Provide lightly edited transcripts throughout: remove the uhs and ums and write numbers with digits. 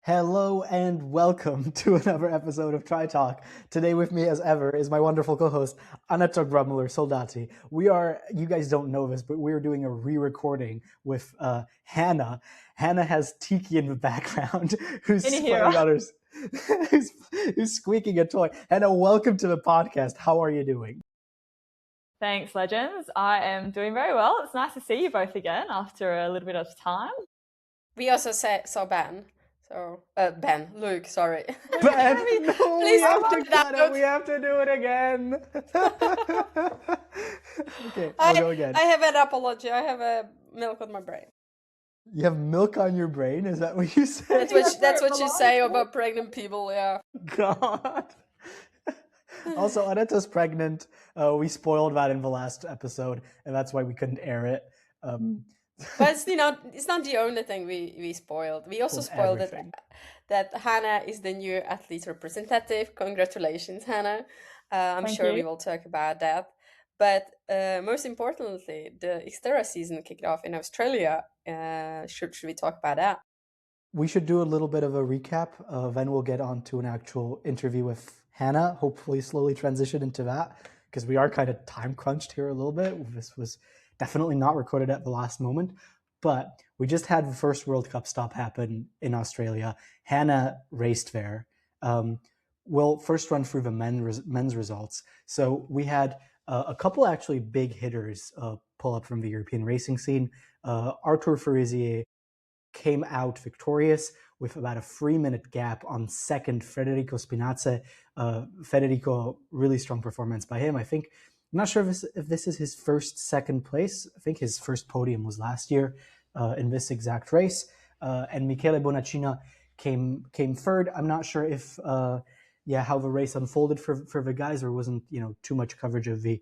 Hello and welcome to another episode of Try Talk. Today with me as ever is my wonderful co-host, Aneta Grumler Soldati. You guys don't know this, but we're doing a re-recording with Hannah. Hannah has Tiki in the background who's playing on her, who's squeaking a toy. Hannah, welcome to the podcast. How are you doing? Thanks, legends. I am doing very well. It's nice to see you both again after a little bit of time. We also saw Ben. So, Luke, sorry. Ben, no, we have to cut it. We have to do it again. Okay, I'll go again. I have an apology. I have a milk on my brain. You have milk on your brain? Is that what you say? That's what you say about pregnant people, yeah. God. Also, Aneta's pregnant. We spoiled that in the last episode, and that's why we couldn't air it. But it's not the only thing we spoiled. We also spoiled that Hannah is the new athlete representative. Congratulations, Hannah. I'm sure we will talk about that. But most importantly, the XTERRA season kicked off in Australia. Should we talk about that? We should do a little bit of a recap. Then we'll get on to an actual interview with Hannah, hopefully slowly transition into that, because we are kind of time crunched here a little bit. This was definitely not recorded at the last moment, but we just had the first World Cup stop happen in Australia. Hannah raced there. We'll first run through the men's results. So we had a couple actually big hitters pull up from the European racing scene. Arthur Farizier came out victorious with about a 3-minute gap on second, Federico Spinazza. Federico, really strong performance by him. I'm not sure if this is his second place. I think his first podium was last year in this exact race. And Michele Bonacina came third. I'm not sure if how the race unfolded for the guys. There wasn't too much coverage of the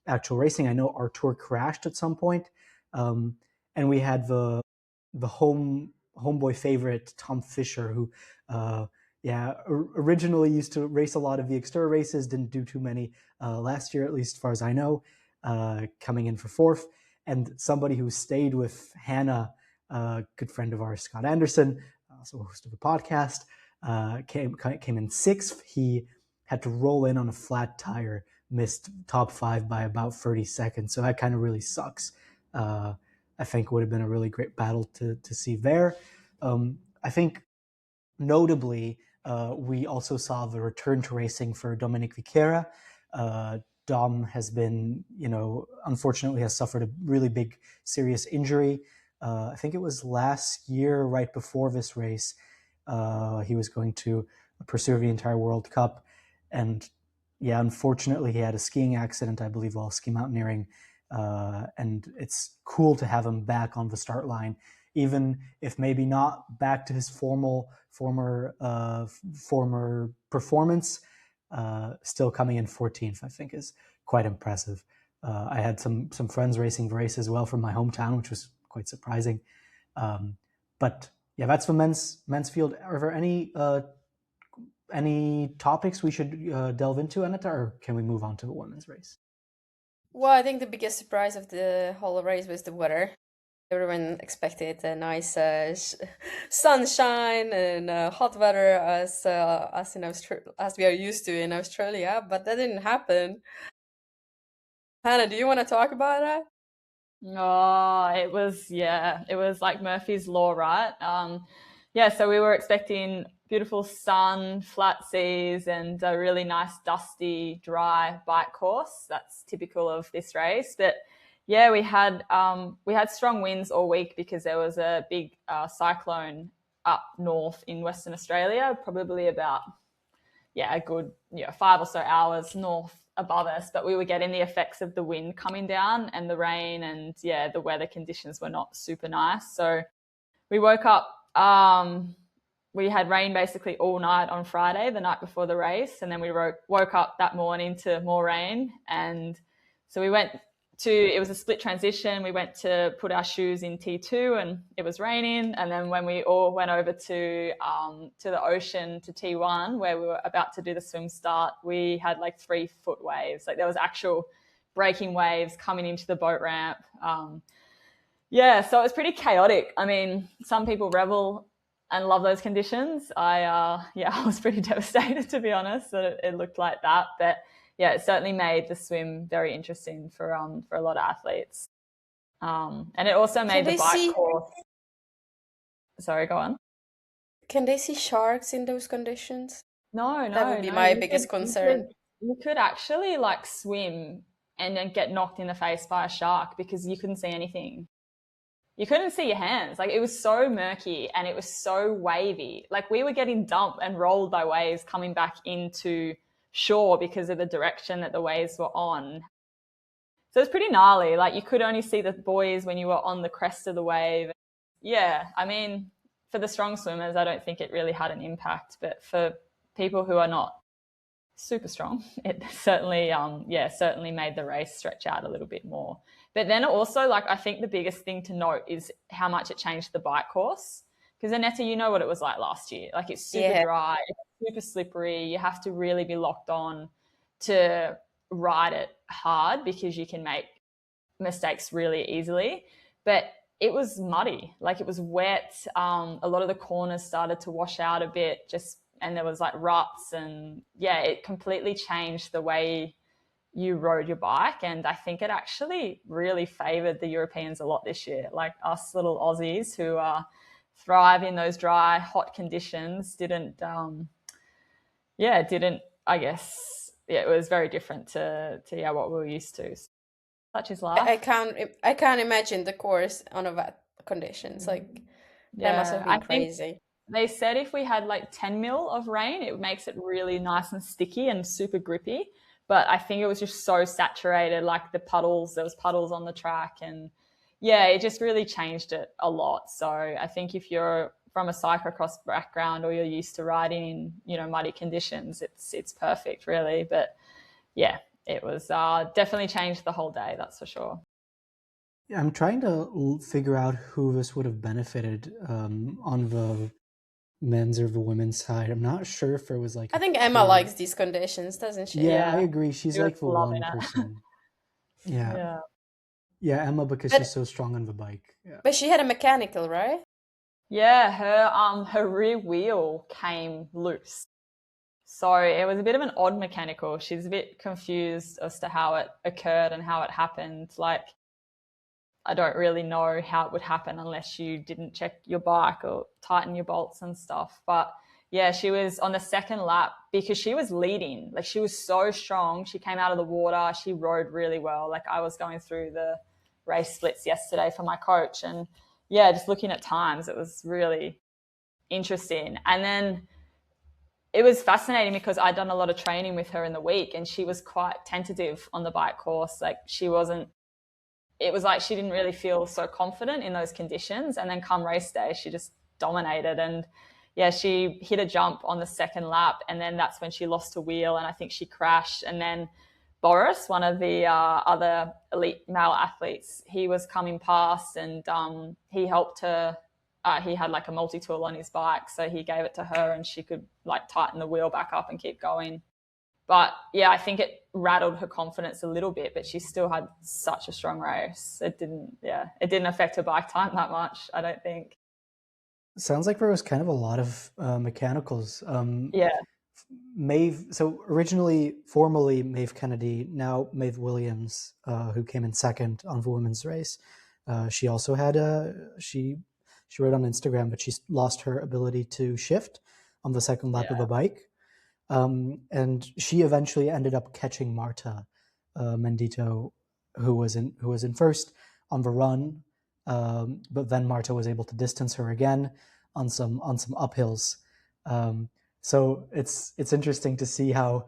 actual racing. I know Artur crashed at some point, and we had the homeboy favorite Tom Fisher, who originally used to race a lot of the XTERRA races, didn't do too many last year, at least as far as I know, coming in for fourth. And somebody who stayed with Hannah, good friend of ours, Scott Anderson, also host of the podcast, came in sixth. He had to roll in on a flat tire, missed top 5 by about 30 seconds. So that kind of really sucks. I think it would have been a really great battle to see there. I think notably, we also saw the return to racing for Dominic Viqueira. Dom has been, unfortunately has suffered a really big, serious injury. I think it was last year, right before this race, he was going to pursue the entire World Cup. And unfortunately, he had a skiing accident, I believe, while ski mountaineering. And it's cool to have him back on the start line, even if maybe not back to his former performance. Still coming in 14th, I think, is quite impressive. I had some friends racing the race as well from my hometown, which was quite surprising. But that's the men's field. Are there any topics we should delve into, Aneta, or can we move on to the women's race? Well, I think the biggest surprise of the whole race was the weather. Everyone expected a nice sunshine and hot weather as we are used to in Australia, but that didn't happen. Hannah, do you want to talk about that? Oh, it was like Murphy's Law, right? So we were expecting beautiful sun, flat seas, and a really nice, dusty, dry bike course. That's typical of this race. But we had strong winds all week because there was a big cyclone up north in Western Australia, probably about a good 5 or so hours north above us. But we were getting the effects of the wind coming down and the rain, and the weather conditions were not super nice. So we woke up. We had rain basically all night on Friday, the night before the race, and then we woke up that morning to more rain. And so it was a split transition. We went to put our shoes in T2 and it was raining. And then when we all went over to the ocean to T1, where we were about to do the swim start, we had like 3-foot waves. Like there was actual breaking waves coming into the boat ramp. So it was pretty chaotic. I mean, some people revel and love those conditions. I was pretty devastated, to be honest, that it looked like that. But yeah, it certainly made the swim very interesting for a lot of athletes. And it also made the bike course. Sorry, go on. Can they see sharks in those conditions? No. That would be my biggest concern. You could actually like swim and then get knocked in the face by a shark because you couldn't see anything. You couldn't see your hands. Like, it was so murky and it was so wavy. Like, we were getting dumped and rolled by waves coming back into shore because of the direction that the waves were on. So it's pretty gnarly. Like, you could only see the buoys when you were on the crest of the wave. Yeah, I mean, for the strong swimmers, I don't think it really had an impact. But for people who are not super strong, it certainly, certainly made the race stretch out a little bit more. But then also, like, I think the biggest thing to note is how much it changed the bike course. Because Annetta, you know what it was like last year. Like, it's super dry, it's super slippery. You have to really be locked on to ride it hard because you can make mistakes really easily. But it was muddy, like it was wet. A lot of the corners started to wash out a bit, and there was like ruts, and yeah, it completely changed the way you rode your bike. And I think it actually really favored the Europeans a lot this year. Like, us little Aussies who thrive in those dry, hot conditions didn't, I guess, it was very different to what we were used to. Such is life. I can't imagine the course on a wet conditions. Like, that must have been crazy. They said if we had like 10 mil of rain, it makes it really nice and sticky and super grippy. But I think it was just so saturated, like there was puddles on the track, and yeah, it just really changed it a lot. So I think if you're from a cyclocross background or you're used to riding in, muddy conditions, it's perfect, really. But yeah, it was definitely changed the whole day, that's for sure. Yeah, I'm trying to figure out who this would have benefited on the men's or the women's side. I'm not sure if it was like... I think Emma likes these conditions, doesn't she? Yeah, I agree. She's like the one person. Yeah. Yeah, Emma, because she's so strong on the bike. Yeah. But she had a mechanical, right? Yeah, her rear wheel came loose. So it was a bit of an odd mechanical. She's a bit confused as to how it occurred and how it happened. Like, I don't really know how it would happen unless you didn't check your bike or tighten your bolts and stuff. But yeah, she was on the second lap because she was leading. Like, she was so strong. She came out of the water. She rode really well. Like, I was going through the race splits yesterday for my coach, and yeah, just looking at times, it was really interesting. And then it was fascinating because I'd done a lot of training with her in the week, and she was quite tentative on the bike course. Like, it was like she didn't really feel so confident in those conditions. And then come race day, she just dominated. And yeah, she hit a jump on the second lap, and then that's when she lost her wheel, and I think she crashed. And then Boris, one of the other elite male athletes, he was coming past, and he helped her. He had like a multi-tool on his bike, so he gave it to her and she could like tighten the wheel back up and keep going. But yeah, I think it rattled her confidence a little bit, but she still had such a strong race. It didn't affect her bike time that much, I don't think. Sounds like there was kind of a lot of mechanicals. Yeah. Maeve, so originally, formally Maeve Kennedy, now Maeve Williams, who came in second on the women's race. She also had she wrote on Instagram, but she lost her ability to shift on the second lap of the bike. And she eventually ended up catching Marta Mendito, who was in first on the run. But then Marta was able to distance her again on some uphills. So it's interesting to see how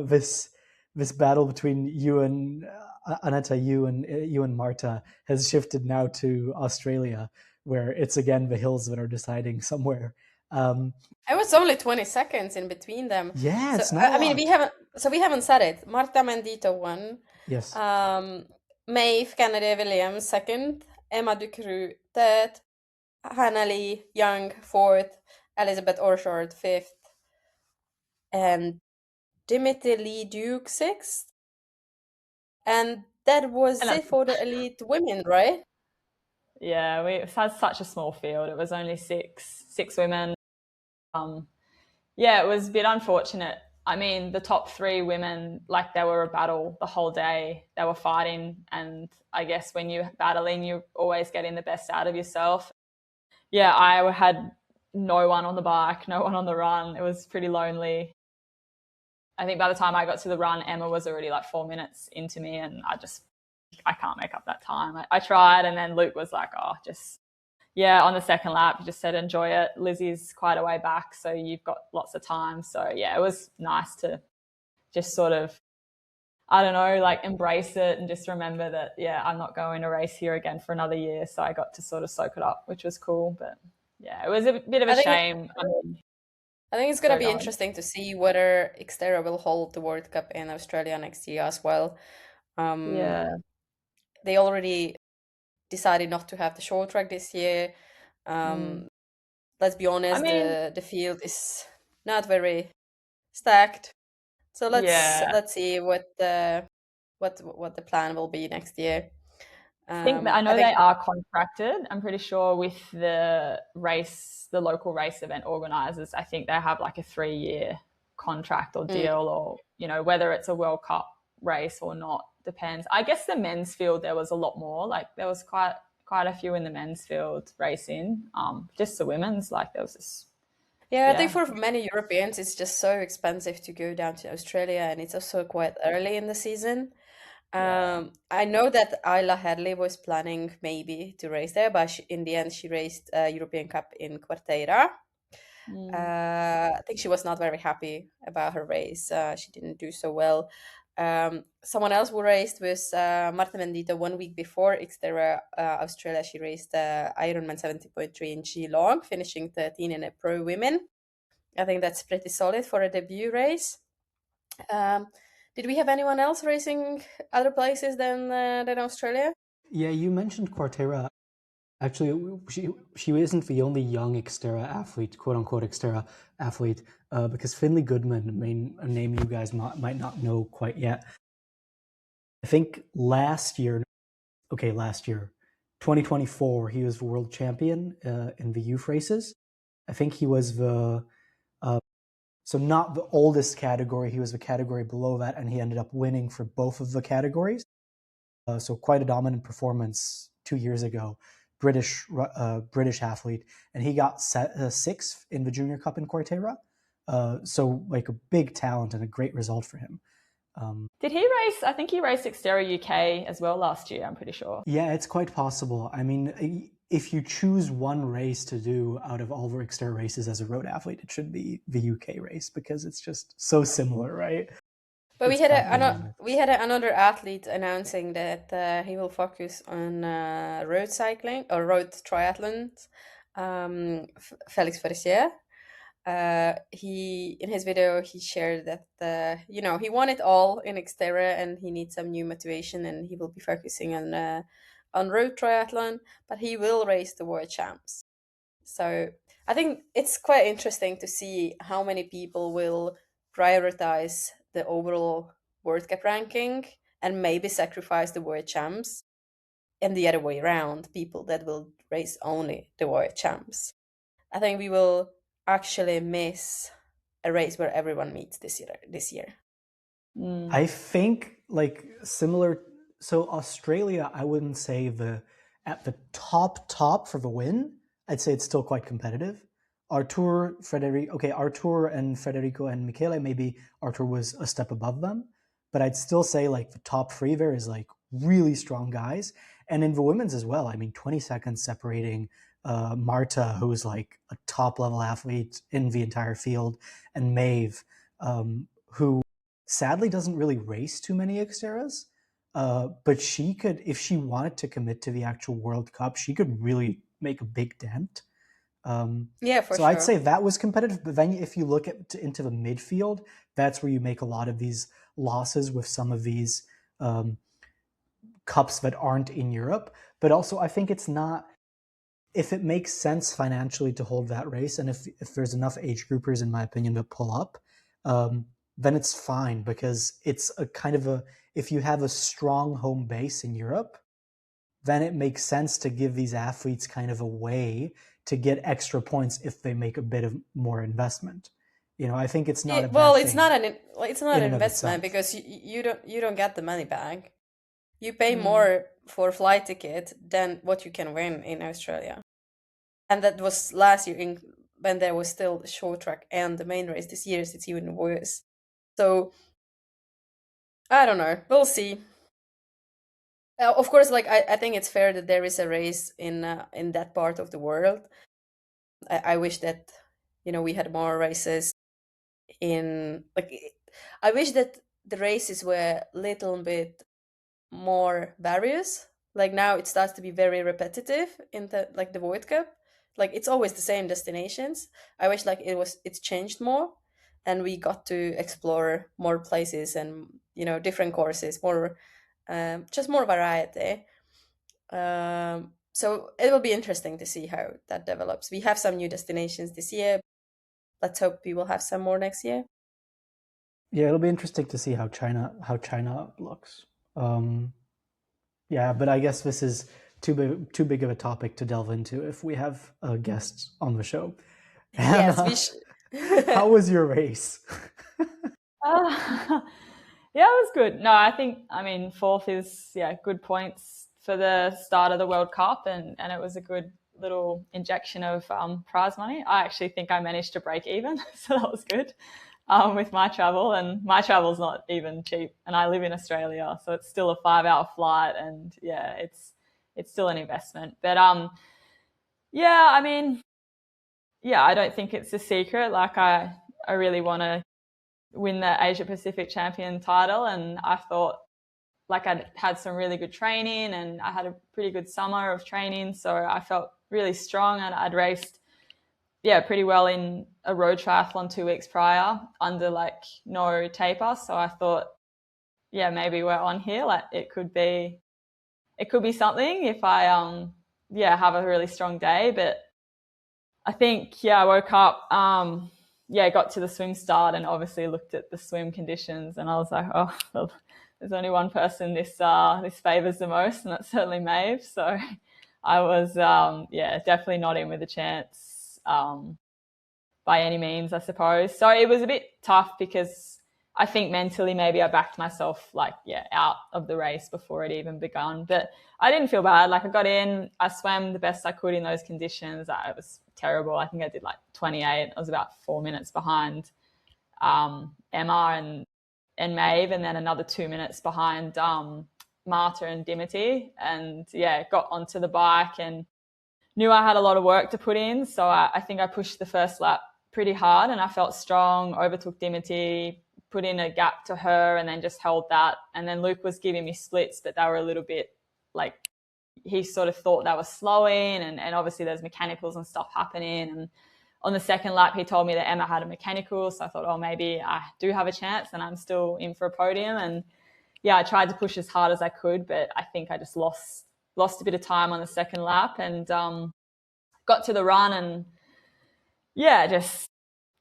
this battle between you and Aneta, you and Marta has shifted now to Australia, where it's again the hills that are deciding somewhere. It was only 20 seconds in between them. Yeah, so, it's not. I mean, we haven't said it. Marta Mendito won. Yes. Maeve Kennedy Williams second, Emma Ducru third, Hannah Lee Young fourth, Elizabeth Orchard fifth, and Dimitri Lee Duke sixth. And that was it for the elite women, right? Yeah, we had such a small field. It was only six women. Yeah, it was a bit unfortunate. I mean, the top three women, like they were a battle the whole day. They were fighting, and I guess when you're battling, you're always getting the best out of yourself. Yeah, I had no one on the bike, no one on the run. It was pretty lonely. I think by the time I got to the run, Emma was already like 4 minutes into me, and I can't make up that time. I tried, and then Luke was like, oh, just, yeah, on the second lap, he just said, enjoy it. Lizzie's quite a way back, so you've got lots of time. So, yeah, it was nice to just sort of, I don't know, like embrace it and just remember that, yeah, I'm not going to race here again for another year. So I got to sort of soak it up, which was cool. But, yeah, it was a bit of a shame. I think it's going to be interesting to see whether XTERRA will hold the World Cup in Australia next year as well. Yeah. They already decided not to have the short track this year. Let's be honest, the field is not very stacked. So let's see what the plan will be next year. I know they are contracted. I'm pretty sure with the local race event organizers, I think they have like a 3-year contract or deal, or, you know, whether it's a World Cup race or not, depends. I guess the men's field, there was a lot more. Like there was quite a few in the men's field racing. Just the women's, like there was this. Yeah, I think for many Europeans, it's just so expensive to go down to Australia, and it's also quite early in the season. I know that Ayla Hadley was planning maybe to race there, but in the end she raced European Cup in Quarteira. I think she was not very happy about her race. She didn't do so well. Someone else who raced was Marta Mendito 1 week before XTERRA Australia. She raced Ironman 70.3 in Geelong, finishing 13 in a pro women. I think that's pretty solid for a debut race. Did we have anyone else racing other places than Australia? Yeah, you mentioned Quarteira. Actually, she isn't the only young XTERRA athlete, quote unquote XTERRA athlete, because Finley Goodman, a name you guys might not know quite yet. I think last year, 2024, he was the world champion in the youth races. I think he was so not the oldest category, he was the category below that, and he ended up winning for both of the categories. So quite a dominant performance 2 years ago. British athlete, and he got sixth in the Junior Cup in Quarteira. So like a big talent and a great result for him. Did he race? I think he raced XTERRA UK as well last year, I'm pretty sure. Yeah, it's quite possible. I mean, if you choose one race to do out of all the XTERRA races as a road athlete, it should be the UK race because it's just so similar, right? But we had another athlete announcing that he will focus on road cycling or road triathlons. Felix Ferrier. He in his video he shared that he won it all in XTERRA and he needs some new motivation and he will be focusing on road triathlon, but he will race the world champs. So I think it's quite interesting to see how many people will prioritize the overall World Cup ranking and maybe sacrifice the world champs, and the other way around, people that will race only the world champs. I think we will actually miss a race where everyone meets this year. I think like similar. So Australia, I wouldn't say at the top for the win. I'd say it's still quite competitive. Artur and Federico and Michele, maybe Artur was a step above them, but I'd still say like the top three there is like really strong guys. And in the women's as well, I mean, 20 seconds separating Marta, who's like a top level athlete in the entire field, and Maeve, who sadly doesn't really race too many XTERRAs, but she could, if she wanted to commit to the actual World Cup, she could really make a big dent. Yeah, for so sure. I'd say that was competitive, but then if you look into the midfield, that's where you make a lot of these losses with some of these cups that aren't in Europe. But also, I think it's not, if it makes sense financially to hold that race, and if there's enough age groupers, in my opinion, to pull up, then it's fine, because it's a kind of if you have a strong home base in Europe, then it makes sense to give these athletes kind of a way to get extra points if they make a bit of more investment. I think it's not a bad thing. It's not an investment because you don't get the money back. You pay more for flight ticket than what you can win in Australia. And that was last year when there was still the short track and the main race. This year it's even worse. So I don't know. We'll see. Of course, I think it's fair that there is a race in that part of the world. I wish that we had more races in I wish that the races were a little bit more various. Like now it starts to be very repetitive in the World Cup. Like it's always the same destinations. I wish it's changed more and we got to explore more places and different courses, more just more variety. So it will be interesting to see how that develops. We have some new destinations this year. Let's hope we will have some more next year. Yeah, it'll be interesting to see how China looks. Yeah, but I guess this is too big of a topic to delve into if we have guests on the show. Yes, we should. How was your race? Yeah, it was good. No, I mean, fourth is, good points for the start of the World Cup, and it was a good little injection of prize money. I actually think I managed to break even, so that was good with my travel, and my travel's not even cheap, and I live in Australia, so it's still a 5-hour flight, and it's still an investment. But I mean, I don't think it's a secret. Like I really want to win the Asia Pacific champion title, and I thought I'd had some really good training and I had a pretty good summer of training, so I felt really strong, and I'd raced pretty well in a road triathlon 2 weeks prior under no taper, so I thought maybe we're on here, it could be something if I have a really strong day. But I think I woke up got to the swim start and obviously looked at the swim conditions, and I was like, oh well, there's only one person this favors the most, and that's certainly Maeve. So I was definitely not in with a chance by any means, I suppose. So it was a bit tough because I think mentally maybe I backed myself out of the race before it even begun. But I didn't feel bad. I got in, I swam the best I could in those conditions. It was terrible. I think I did 28. I was about 4 minutes behind Emma and Maeve, and then another 2 minutes behind Marta and Dimity. And got onto the bike and knew I had a lot of work to put in. So I think I pushed the first lap pretty hard and I felt strong, overtook Dimity, put in a gap to her, and then just held that. And then Luke was giving me splits, but they were a little bit he sort of thought they were slowing, and obviously there's mechanicals and stuff happening. And on the second lap, he told me that Emma had a mechanical. So I thought, oh, maybe I do have a chance and I'm still in for a podium. And I tried to push as hard as I could, but I think I just lost a bit of time on the second lap, and got to the run and just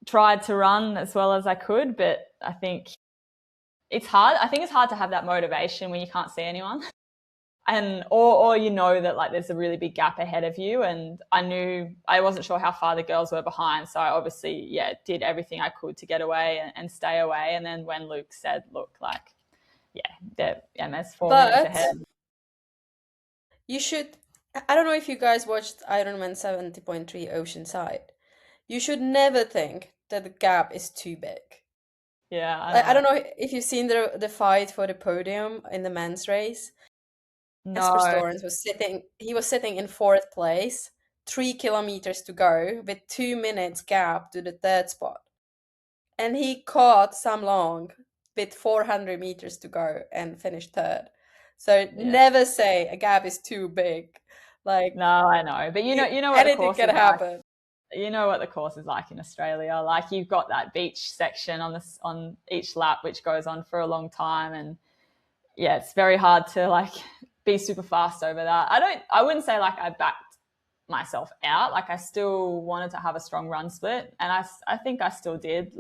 tried to run as well as I could. But I think it's hard. I think it's hard to have that motivation when you can't see anyone. And or that there's a really big gap ahead of you, and I wasn't sure how far the girls were behind, so I obviously did everything I could to get away and stay away. And then when Luke said, look, they're MS 4 minutes ahead. You should, I don't know if you guys watched Ironman 70.3 Oceanside. You should never think that the gap is too big. Yeah, I don't know if you've seen the fight for the podium in the men's race. No. Jesper Storens was sitting in 4th place, 3 kilometers to go with 2 minutes gap to the 3rd spot. And he caught Sam Long with 400 meters to go and finished 3rd. So never say a gap is too big. No, I know. But you know what the course can happen. You know what the course is like in Australia. You've got that beach section on each lap, which goes on for a long time, and it's very hard to be super fast over that. I wouldn't say I backed myself out. I still wanted to have a strong run split, and I think I still did.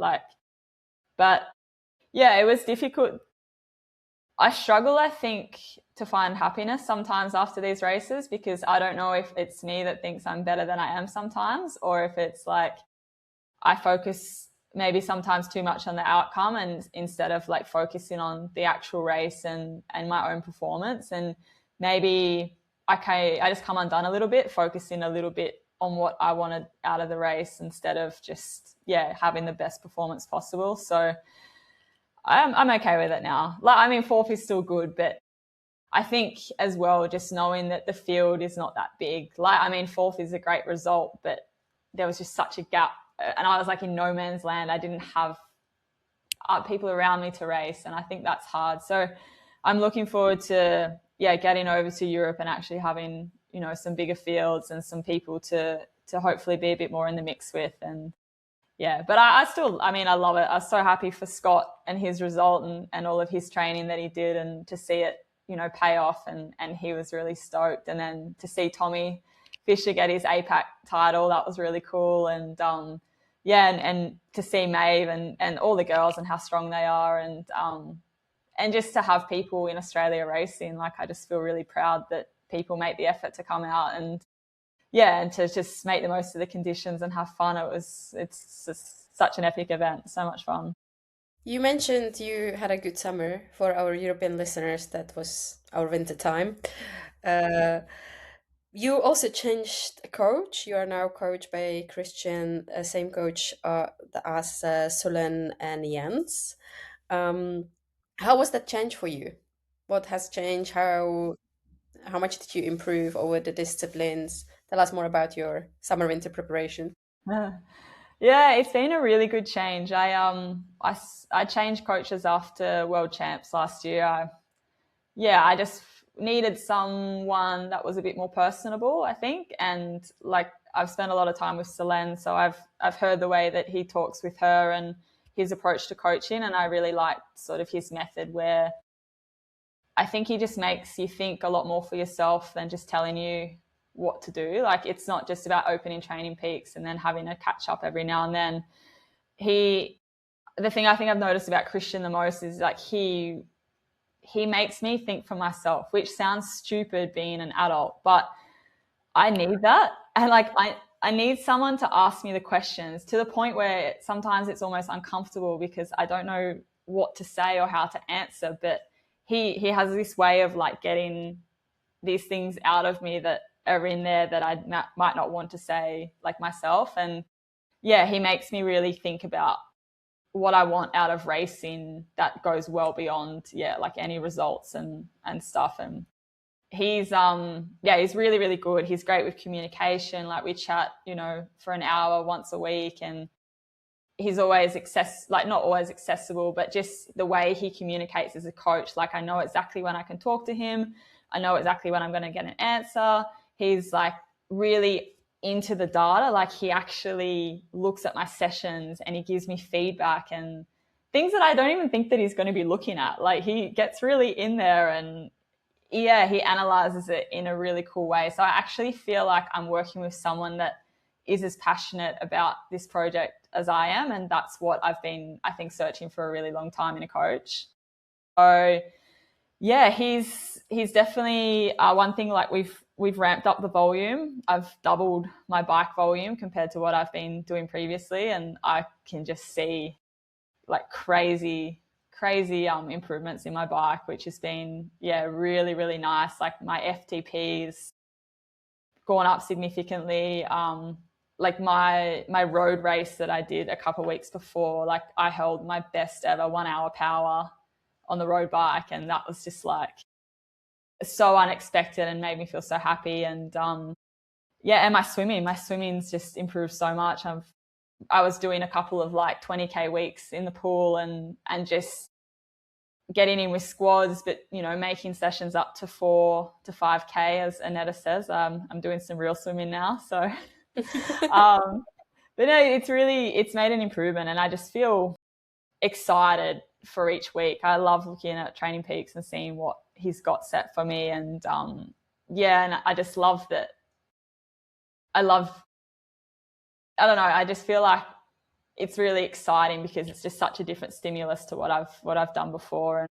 But it was difficult. I struggle, I think, to find happiness sometimes after these races, because I don't know if it's me that thinks I'm better than I am sometimes, or if it's like I focus maybe sometimes too much on the outcome and instead of like focusing on the actual race and my own performance. And maybe I just come undone a little bit, focusing a little bit on what I wanted out of the race instead of just, having the best performance possible. So I'm okay with it now. Like, I mean, fourth is still good, but I think as well, just knowing that the field is not that big. Like, I mean, fourth is a great result, but there was just such a gap. And I was like in no man's land. I didn't have people around me to race. And I think that's hard. So I'm looking forward to, getting over to Europe and actually having, some bigger fields and some people to hopefully be a bit more in the mix with. And but I love it. I was so happy for Scott and his result and all of his training that he did, and to see it, pay off, and he was really stoked. And then to see Tommy Fisher get his APAC title, that was really cool. And and to see Maeve and all the girls and how strong they are, and just to have people in Australia racing, like, I just feel really proud that people make the effort to come out and to just make the most of the conditions and have fun. It's just such an epic event, so much fun. You mentioned you had a good summer. For our European listeners, that was our winter time. You also changed a coach. You are now coached by Christian, same coach as Sulen and Jens. How was that change for you? What has changed? How much did you improve over the disciplines? Tell us more about your summer winter preparation. Yeah, it's been a really good change. I changed coaches after World Champs last year. I just needed someone that was a bit more personable, I think. And like, I've spent a lot of time with Selene, so I've heard the way that he talks with her and his approach to coaching, and I really liked sort of his method, where I think he just makes you think a lot more for yourself than just telling you what to do. Like, it's not just about opening training peaks and then having a catch up every now and then. The thing I think I've noticed about Christian the most is, like, he makes me think for myself, which sounds stupid being an adult, but I need that. And like, I need someone to ask me the questions, to the point where sometimes it's almost uncomfortable because I don't know what to say or how to answer. But he has this way of like getting these things out of me that are in there that I might not want to say, like, myself. And he makes me really think about what I want out of racing that goes well beyond like any results and stuff. And he's he's really, really good. He's great with communication. Like, we chat, for an hour once a week, and he's always not always accessible, but just the way he communicates as a coach. Like, I know exactly when I can talk to him. I know exactly when I'm going to get an answer. He's like really into the data. Like, he actually looks at my sessions and he gives me feedback and things that I don't even think that he's going to be looking at. Like, he gets really in there and he analyzes it in a really cool way. So I actually feel like I'm working with someone that is as passionate about this project as I am. And that's what I've been, I think, searching for a really long time in a coach. So he's definitely one thing. Like, we've ramped up the volume. I've doubled my bike volume compared to what I've been doing previously. And I can just see like crazy improvements in my bike, which has been, really, really nice. Like, my FTP's gone up significantly. Like, my road race that I did a couple of weeks before, like, I held my best ever 1 hour power on the road bike, and that was just like so unexpected and made me feel so happy. And and my swimming's just improved so much. I was doing a couple of like 20k weeks in the pool and just getting in with squads, but making sessions up to 4 to 5k, as Annetta says. I'm doing some real swimming now, so but no, it's made an improvement, and I just feel excited for each week. I love looking at training peaks and seeing what he's got set for me. And and I just love that. I don't know, I just feel like it's really exciting because it's just such a different stimulus to what I've done before.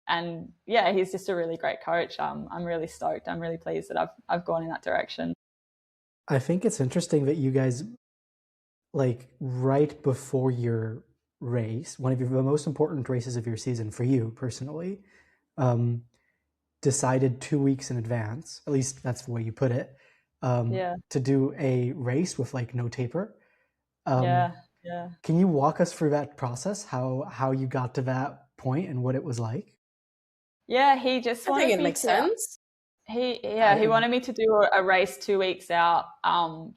and yeah, he's just a really great coach. I'm really stoked. I'm really pleased that I've gone in that direction. I think it's interesting that you guys, like, right before your race, one of the most important races of your season for you personally, decided 2 weeks in advance, at least that's the way you put it, to do a race with like no taper. Yeah. Can you walk us through that process, how you got to that point and what it was like? Yeah, he just wanted I think it me makes to. sense. He wanted me to do a race 2 weeks out,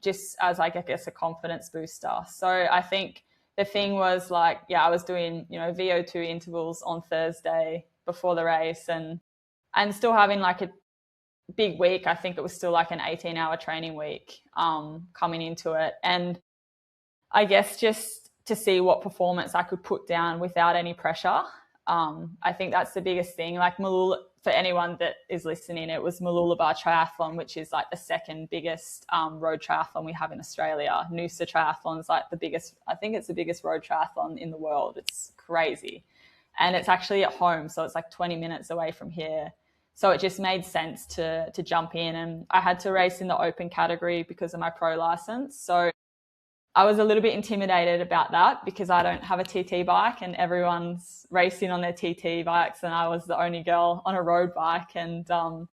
just as like, I guess, a confidence booster. So I think the thing was like, I was doing, VO2 intervals on Thursday before the race, and still having like a big week. I think it was still like an 18-hour training week coming into it. And I guess just to see what performance I could put down without any pressure. I think that's the biggest thing. Like Mooloolaba, for anyone that is listening, it was Mooloolaba Triathlon, which is like the second biggest road triathlon we have in Australia. Noosa Triathlon is like the biggest, I think it's the biggest road triathlon in the world. It's crazy. And it's actually at home, so it's like 20 minutes away from here. So it just made sense to jump in, and I had to race in the open category because of my pro license. So I was a little bit intimidated about that because I don't have a TT bike and everyone's racing on their TT bikes, and I was the only girl on a road bike. And but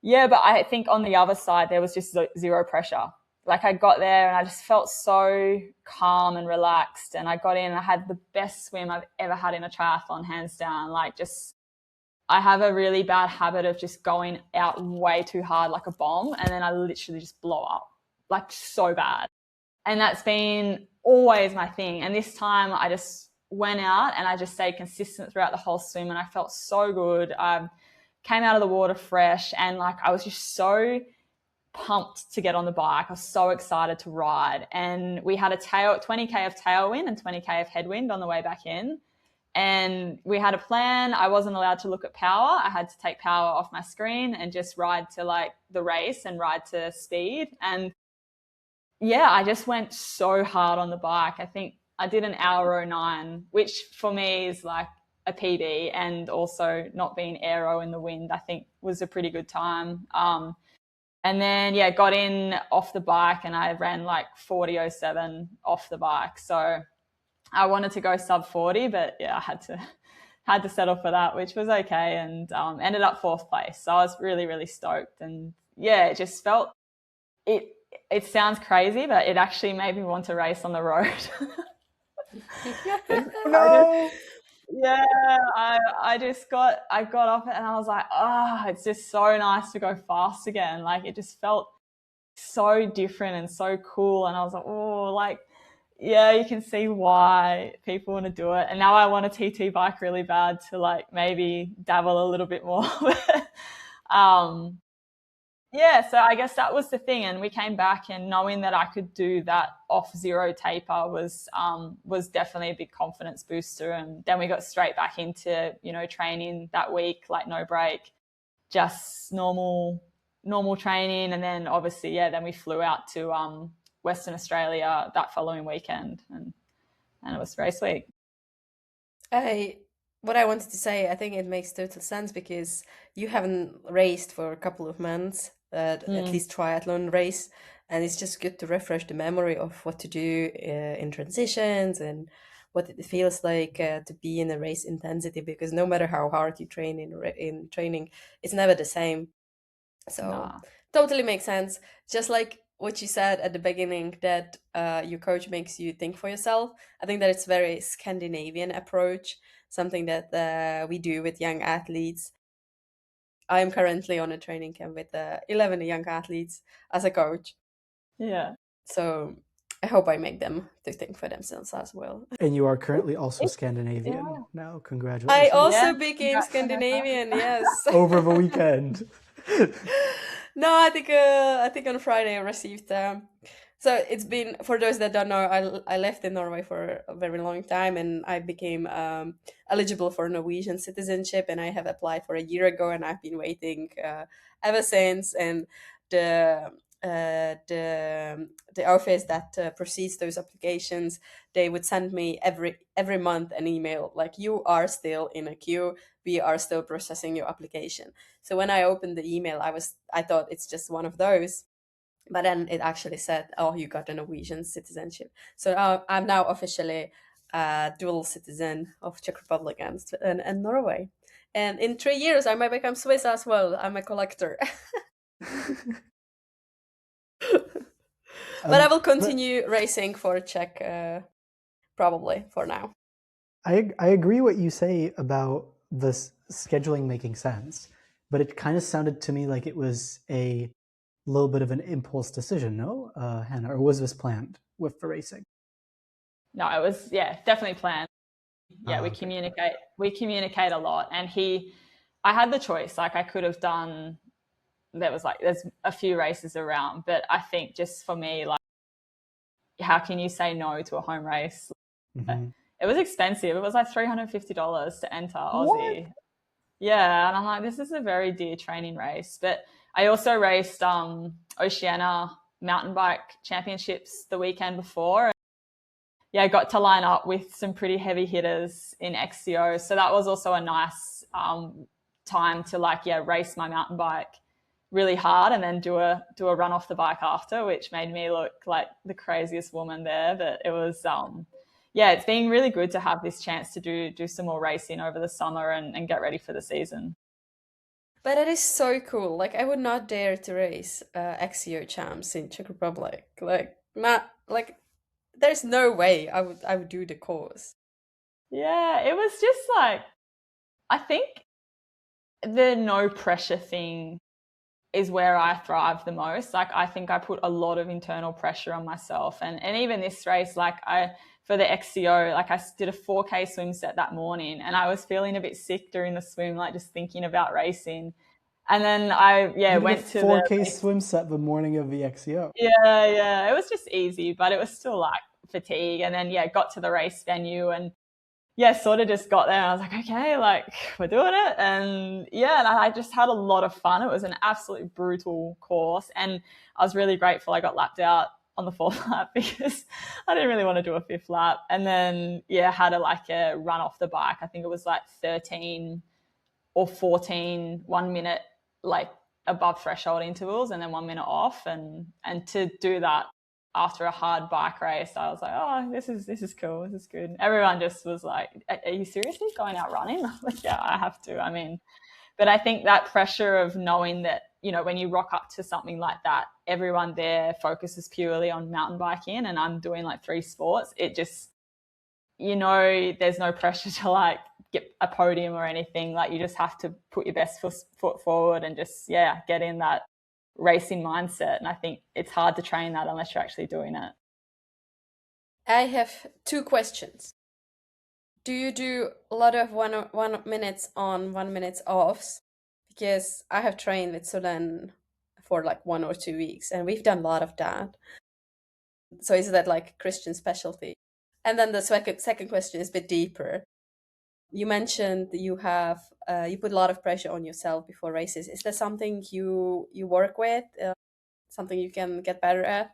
I think on the other side, there was just zero pressure. Like I got there and I just felt so calm and relaxed, and I got in and I had the best swim I've ever had in a triathlon, hands down. Like just, I have a really bad habit of just going out way too hard like a bomb, and then I literally just blow up like so bad. And that's been always my thing. And this time I just went out and I just stayed consistent throughout the whole swim, and I felt so good. I came out of the water fresh, and like I was just so pumped to get on the bike. I was so excited to ride. And we had a 20K of tailwind and 20K of headwind on the way back in. And we had a plan. I wasn't allowed to look at power. I had to take power off my screen and just ride to like the race and ride to speed. And I just went so hard on the bike. I think I did an hour 09, which for me is like a PB, and also not being aero in the wind, I think was a pretty good time. And then, got in off the bike and I ran like 40:07 off the bike. So I wanted to go sub 40, but I had to settle for that, which was okay, and ended up 4th place. So I was really, really stoked. And it just felt, it sounds crazy, but it actually made me want to race on the road. No. I got off it and I was like, it's just so nice to go fast again. Like it just felt so different and so cool. And I was like, you can see why people want to do it. And now I want a TT bike really bad to like maybe dabble a little bit more. So I guess that was the thing. And we came back, and knowing that I could do that off zero taper was definitely a big confidence booster. And then we got straight back into, training that week, like no break, just normal training. And then obviously, then we flew out to Western Australia that following weekend, and it was race week. What I wanted to say, I think it makes total sense because you haven't raced for a couple of months, at least triathlon race, and it's just good to refresh the memory of what to do in transitions and what it feels like to be in a race intensity, because no matter how hard you train in training, it's never the same. So totally makes sense. Just like what you said at the beginning, that your coach makes you think for yourself. I think that it's very Scandinavian approach, something that we do with young athletes. I'm currently on a training camp with 11 young athletes as a coach. Yeah. So I hope I make them to think for themselves as well. And you are currently also Scandinavian now. Congratulations. I also became Scandinavian, yes. Over the weekend. No, I think on Friday I received. So it's been, for those that don't know, I left in Norway for a very long time, and I became eligible for Norwegian citizenship, and I have applied for a year ago, and I've been waiting ever since. And the the office that proceeds those applications, they would send me every month an email like, you are still in a queue, we are still processing your application. So when I opened the email, I thought it's just one of those, but then it actually said, oh, you got a Norwegian citizenship. So I'm now officially a dual citizen of Czech Republic and Norway. And in 3 years, I might become Swiss as well. I'm a collector. But I will continue racing for Czech, probably for now. I agree what you say about the scheduling making sense, but it kind of sounded to me like it was a little bit of an impulse decision, no, Hannah? Or was this planned with the racing? No, it was, definitely planned. Yeah, we okay. communicate a lot. And I had the choice. Like I could have done, there's a few races around, but I think just for me, like, how can you say no to a home race? Mm-hmm. It was expensive. It was like $350 to enter Aussie. What? Yeah, and I'm like, this is a very dear training race. But I also raced Oceania mountain bike championships the weekend before. Yeah, I got to line up with some pretty heavy hitters in XCO. So that was also a nice time to race my mountain bike really hard and then do a run off the bike after, which made me look like the craziest woman there. But it was it's been really good to have this chance to do some more racing over the summer and get ready for the season. But that is so cool. Like I would not dare to race XCO champs in Czech Republic. There's no way I would do the course. Yeah, it was just like, I think the no pressure thing is where I thrive the most. Like I think I put a lot of internal pressure on myself, and even this race, for the XCO, like I did a 4K swim set that morning and I was feeling a bit sick during the swim, like just thinking about racing. And then I went to 4K swim set the morning of the XCO. Yeah. It was just easy, but it was still like fatigue. And then got to the race venue and sort of just got there. And I was like, okay, like we're doing it. And and I just had a lot of fun. It was an absolutely brutal course. And I was really grateful I got lapped out on the 4th lap because I didn't really want to do a 5th lap. And then, had a run off the bike. I think it was like 13 or 14 1 minute, like above threshold intervals and then 1 minute off. And to do that after a hard bike race, I was like, oh, this is cool. This is good. Everyone just was like, are you seriously going out running? I was like, yeah, I have to. I mean, but I think that pressure of knowing that, when you rock up to something like that, everyone there focuses purely on mountain biking and I'm doing like 3 sports. It just, there's no pressure to like get a podium or anything. Like you just have to put your best foot forward and just, get in that racing mindset. And I think it's hard to train that unless you're actually doing it. I have 2 questions. Do you do a lot of 1 minutes on, 1 minutes offs? Because I have trained with Solen for like 1 or 2 weeks and we've done a lot of that. So is that like Christian specialty? And then the second question is a bit deeper. You mentioned you have you put a lot of pressure on yourself before races. Is there something you work with? Something you can get better at?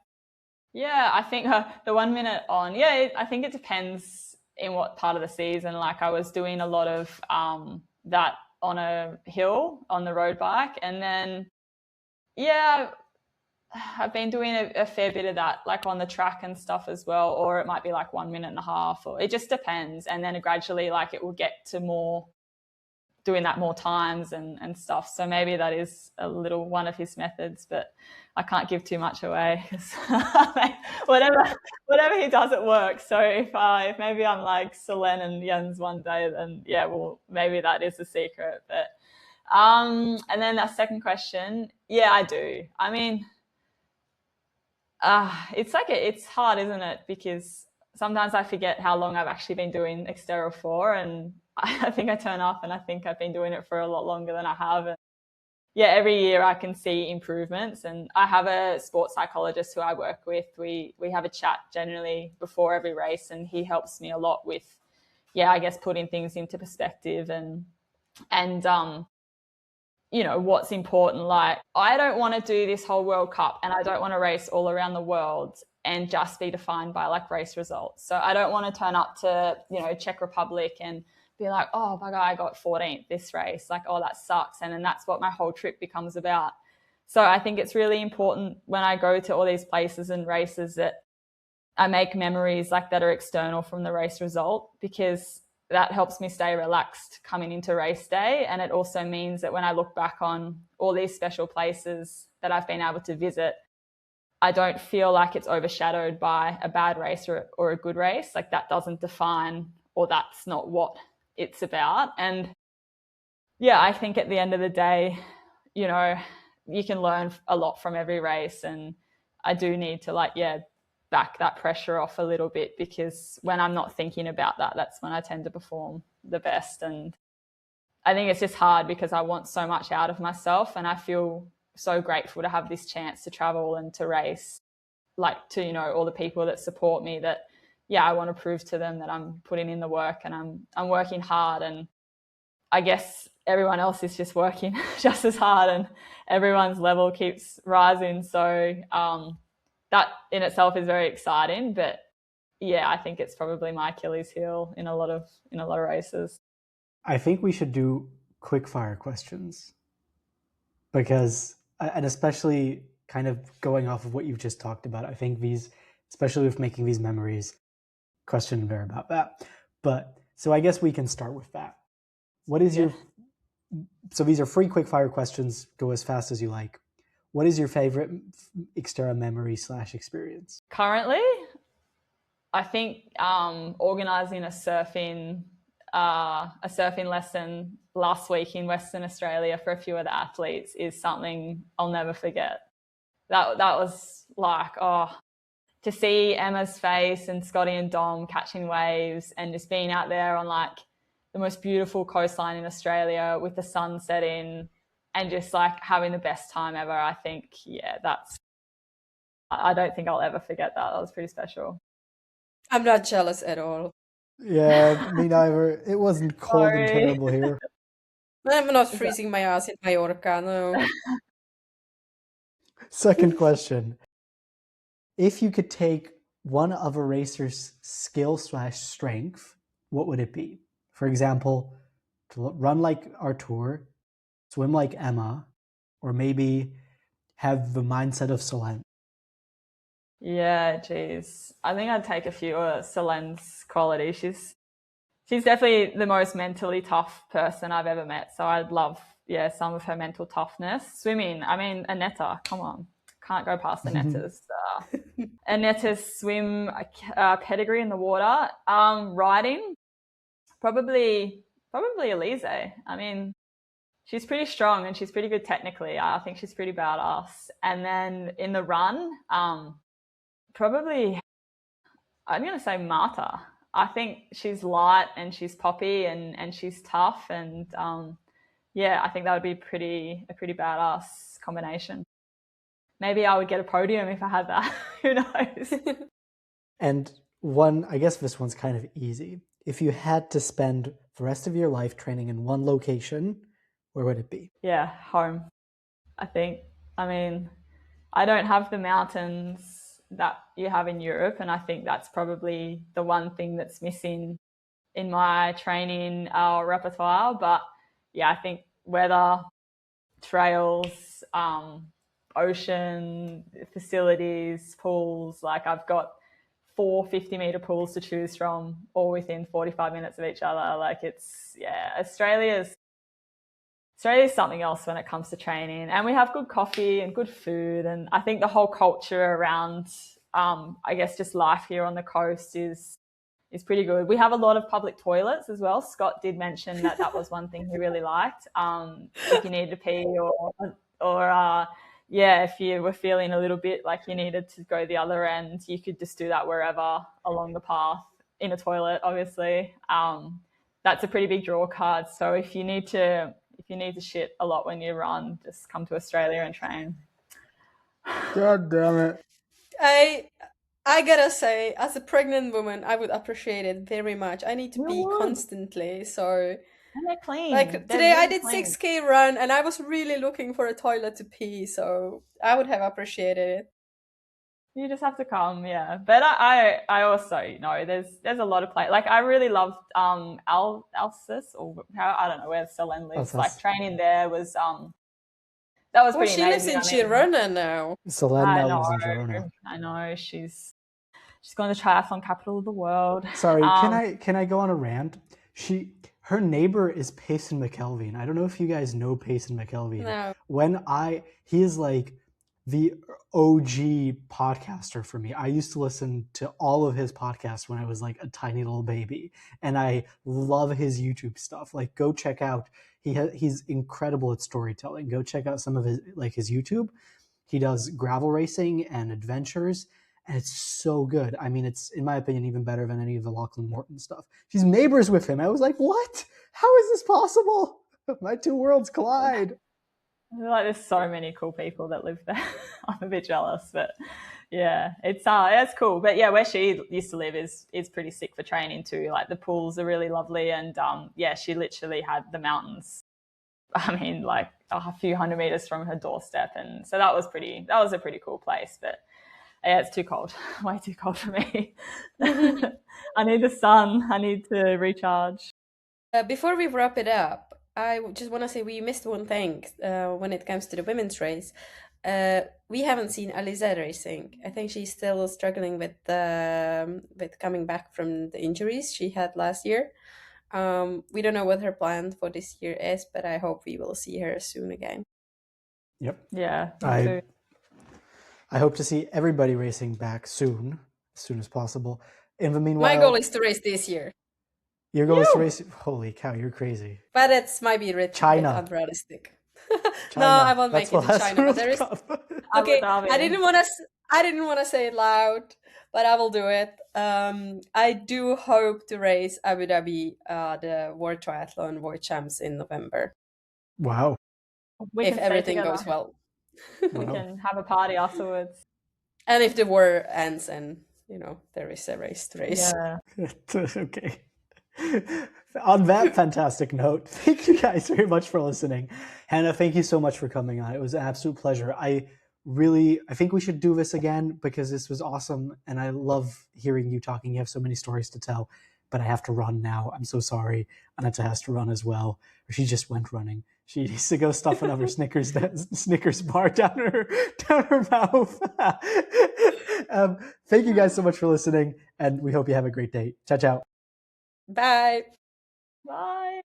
Yeah, I think the 1 minute on. Yeah, I think it depends in what part of the season. Like I was doing a lot of that on a hill on the road bike, and then I've been doing a fair bit of that, like on the track and stuff as well, or it might be like 1 minute and a half, or it just depends. And then gradually, like it will get to more doing that more times and stuff. So maybe that is a little one of his methods, but I can't give too much away because whatever he does, it works. So if maybe I'm like Solen and Jens one day, then maybe that is the secret. But and then that second question, I do. I mean, it's hard, isn't it? Because sometimes I forget how long I've actually been doing XTERRA for, and I think I turn up and I think I've been doing it for a lot longer than I have. And every year I can see improvements, and I have a sports psychologist who I work with. We have a chat generally before every race, and he helps me a lot with, I guess, putting things into perspective and you know, what's important. Like, I don't want to do this whole World Cup and I don't want to race all around the world and just be defined by like race results. So I don't want to turn up to, you know, Czech Republic and be like, oh my God, I got 14th this race. Like, oh, that sucks. And then that's what my whole trip becomes about. So I think it's really important when I go to all these places and races that I make memories like that are external from the race result, because that helps me stay relaxed coming into race day. And it also means that when I look back on all these special places that I've been able to visit, I don't feel like it's overshadowed by a bad race or a good race. Like, that doesn't define, or that's not what it's about. And yeah, I think at the end of the day, you know, you can learn a lot from every race. And I do need to like, yeah, back that pressure off a little bit, because when I'm not thinking about that, that's when I tend to perform the best. And I think it's just hard because I want so much out of myself, and I feel so grateful to have this chance to travel and to race, like, to, you know, all the people that support me, that yeah, I want to prove to them that I'm putting in the work and I'm working hard. And I guess everyone else is just working just as hard, and everyone's level keeps rising. So that in itself is very exciting. But yeah, I think it's probably my Achilles heel in a lot of races. I think we should do quick fire questions, because, and especially kind of going off of what you've just talked about, I think these, especially with making these memories, question very about that. But so I guess we can start with that. What is your, so these are free quick fire questions, go as fast as you like. What is your favorite XTERRA memory / experience? Currently, I think organising a surfing lesson last week in Western Australia for a few of the athletes is something I'll never forget. That was like, oh, to see Emma's face and Scotty and Dom catching waves and just being out there on like the most beautiful coastline in Australia with the sun setting and just like having the best time ever. I think, yeah, I don't think I'll ever forget that. That was pretty special. I'm not jealous at all. Yeah, me neither. It wasn't cold and terrible here. I'm not freezing my ass in Mallorca, no. Second question. If you could take one of a racer's skill / strength, what would it be? For example, to run like Artur, swim like Emma, or maybe have the mindset of Selene. Yeah, geez. I think I'd take a few of Selene's qualities. She's definitely the most mentally tough person I've ever met. So I'd love, yeah, some of her mental toughness. Swimming, I mean, Aneta, come on. Can't go past Aneta's swim pedigree in the water. Riding, probably Elise. I mean, she's pretty strong and she's pretty good technically. I think she's pretty badass. And then in the run, probably, I'm going to say Marta. I think she's light and she's poppy and she's tough. And yeah, I think that would be a pretty badass combination. Maybe I would get a podium if I had that. Who knows? And one, I guess this one's kind of easy. If you had to spend the rest of your life training in one location, where would it be? Yeah, home, I think. I mean, I don't have the mountains that you have in Europe, and I think that's probably the one thing that's missing in my training repertoire. But yeah, I think weather, trails, ocean facilities, pools, like I've got 4 50-meter pools to choose from, all within 45 minutes of each other. Like, it's, yeah, Australia's something else when it comes to training, and we have good coffee and good food. And I think the whole culture around, I guess, just life here on the coast is pretty good. We have a lot of public toilets as well. Scott did mention that was one thing he really liked. If you needed to pee or yeah, if you were feeling a little bit like you needed to go the other end, you could just do that wherever along the path in a toilet, obviously. That's a pretty big draw card. So if you need to shit a lot when you run, just come to Australia and train. God damn it. I gotta say, as a pregnant woman, I would appreciate it very much. I need to pee constantly, so And they're clean. Like They're today I really did clean. 6K run and I was really looking for a toilet to pee, so I would have appreciated it. You just have to come, yeah. But I also, there's a lot of play. Like I really loved Alsace, or how, I don't know where Selene lives. Like training there was that was pretty amazing. She lives in Girona now. Selene now lives in Girona. I know, she's gone to triathlon capital of the world. Sorry, can I go on a rant? Her neighbor is Payson McKelvey. I don't know if you guys know Payson McKelvey. No. He is like the OG podcaster for me. I used to listen to all of his podcasts when I was like a tiny little baby, and I love his YouTube stuff. Like, go check out. He's incredible at storytelling. Go check out some of his YouTube. He does gravel racing and adventures, and it's so good. I mean, it's, in my opinion, even better than any of the Lachlan Morton stuff. She's neighbors with him. I was like, what? How is this possible? My two worlds collide. I feel like there's so many cool people that live there. I'm a bit jealous, but yeah, it's cool. But yeah, where she used to live is pretty sick for training too. Like the pools are really lovely, and yeah, she literally had the mountains. I mean, like a few hundred meters from her doorstep, and so that was a pretty cool place. But yeah, it's too cold, way too cold for me. I need the sun. I need to recharge. Before we wrap it up, I just want to say we missed one thing when it comes to the women's race. We haven't seen Alize racing. I think she's still struggling with coming back from the injuries she had last year. We don't know what her plan for this year is, but I hope we will see her soon again. Yep. Yeah. I hope to see everybody racing back soon, as soon as possible. In the meanwhile, my goal is to race this year. Your goal is to race? Holy cow, you're crazy. But it might be unrealistic. No, I won't make it to China. But there is okay. I didn't want to say it loud, but I will do it. I do hope to race Abu Dhabi, the World Triathlon World Champs in November. Wow! If everything goes well, we can have a party afterwards. And if the war ends, and there is a race to race. Yeah. Okay. On that fantastic note, thank you guys very much for listening. Hannah, thank you so much for coming on. It was an absolute pleasure. I think we should do this again because this was awesome, and I love hearing you talking. You have so many stories to tell, but I have to run now. I'm so sorry. Anata has to run as well. She just went running. She needs to go stuff another Snickers bar down her mouth. Thank you guys so much for listening, and we hope you have a great day. Ciao, ciao. Bye. Bye.